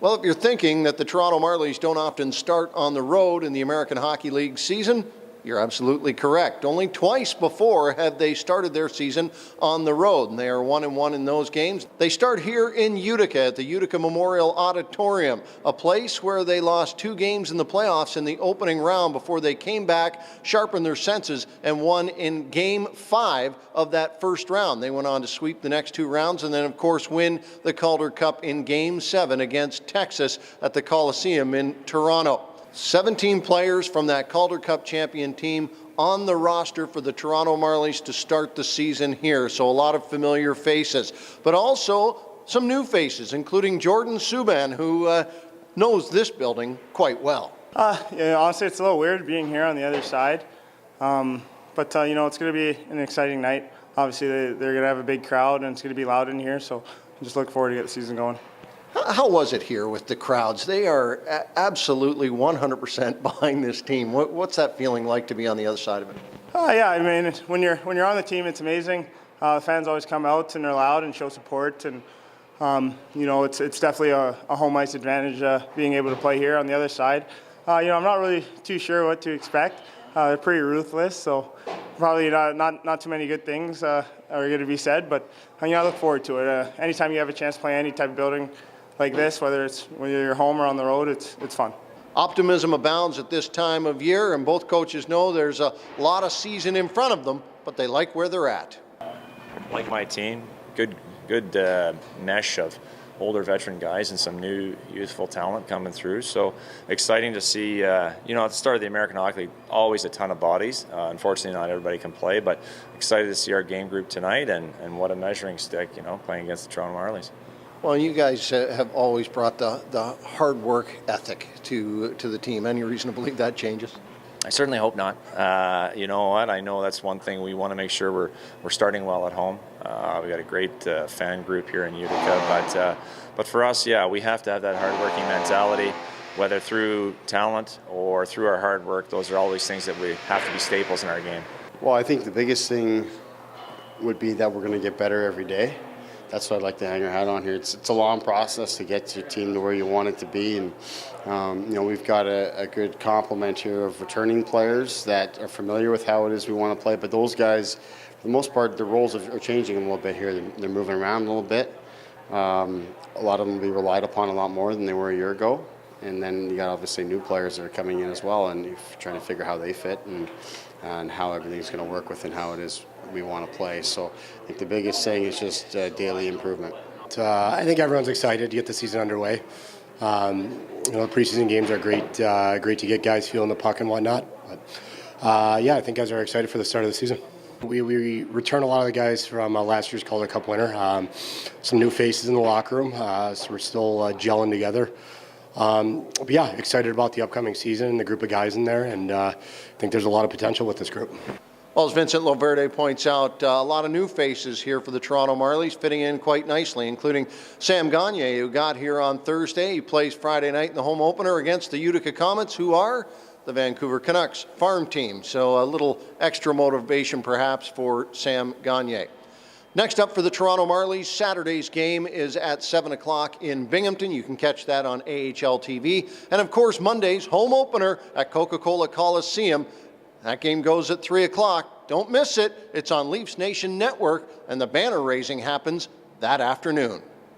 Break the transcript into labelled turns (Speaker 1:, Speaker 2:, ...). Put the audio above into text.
Speaker 1: Well, if you're thinking that the Toronto Marlies don't often start on the road in the American Hockey League season, you're absolutely correct. Only twice before have they started their season on the road, and they are 1-1 in those games. They start here in Utica at the Utica Memorial Auditorium, a place where they lost 2 games in the playoffs in the opening round before they came back, sharpened their senses, and won in Game 5 of that first round. They went on to sweep the next 2 rounds and then, of course, win the Calder Cup in Game 7 against Texas at the Coliseum in Toronto. 17 players from that Calder Cup champion team on the roster for the Toronto Marlies to start the season here. So a lot of familiar faces, but also some new faces, including Jordan Subban, who knows this building quite well.
Speaker 2: Yeah, honestly, it's a little weird being here on the other side. But you know, it's going to be an exciting night. Obviously, they're going to have a big crowd, and it's going to be loud in here. So I just look forward to get the season going.
Speaker 1: How was it here with the crowds? They are absolutely 100% behind this team. What's that feeling like to be on the other side of it?
Speaker 2: Yeah, I mean, when you're on the team, it's amazing. The fans always come out and they're loud and show support, and you know, it's definitely a home ice advantage being able to play here on the other side. You know, I'm not really too sure what to expect. They're pretty ruthless, so probably not too many good things are going to be said. But you know, I look forward to it. Anytime you have a chance to play any type of building like this, whether you're home or on the road, it's fun.
Speaker 1: Optimism abounds at this time of year, and both coaches know there's a lot of season in front of them, but they like where they're at.
Speaker 3: Like my team, good mesh of older veteran guys and some new youthful talent coming through. So exciting to see, you know, at the start of the American Hockey League, always a ton of bodies. Unfortunately, not everybody can play, but excited to see our game group tonight, and what a measuring stick, you know, playing against the Toronto Marlies.
Speaker 1: Well, you guys have always brought the hard work ethic to the team. Any reason to believe that changes?
Speaker 3: I certainly hope not. You know what? I know that's one thing we want to make sure we're starting well at home. We've got a great fan group here in Utica, but for us, yeah, we have to have that hard-working mentality, whether through talent or through our hard work. Those are always things that we have to be staples in our game.
Speaker 4: Well, I think the biggest thing would be that we're going to get better every day. That's what I'd like to hang our hat on here. It's a long process to get your team to where you want it to be, and you know, we've got a good complement here of returning players that are familiar with how it is we want to play. But those guys, for the most part, their roles are changing a little bit here. They're moving around a little bit. A lot of them will be relied upon a lot more than they were a year ago. And then you got obviously new players that are coming in as well, and you're trying to figure how they fit and how everything's going to work within how it is we want to play. So I think the biggest thing is just daily improvement.
Speaker 5: I think everyone's excited to get the season underway. You know, the preseason games are great to get guys feeling the puck and whatnot. But yeah, I think guys are excited for the start of the season. We return a lot of the guys from last year's Calder Cup winner. Some new faces in the locker room, so we're still gelling together. But yeah, excited about the upcoming season and the group of guys in there, and I think there's a lot of potential with this group.
Speaker 1: Well, as Vincent Loverde points out, a lot of new faces here for the Toronto Marlies, fitting in quite nicely, including Sam Gagner, who got here on Thursday. He plays Friday night in the home opener against the Utica Comets, who are the Vancouver Canucks farm team. So a little extra motivation perhaps for Sam Gagner. Next up for the Toronto Marlies, Saturday's game is at 7 o'clock in Binghamton. You can catch that on AHL TV. And of course, Monday's home opener at Coca-Cola Coliseum. That game goes at 3 o'clock. Don't miss it. It's on Leafs Nation Network, and the banner raising happens that afternoon.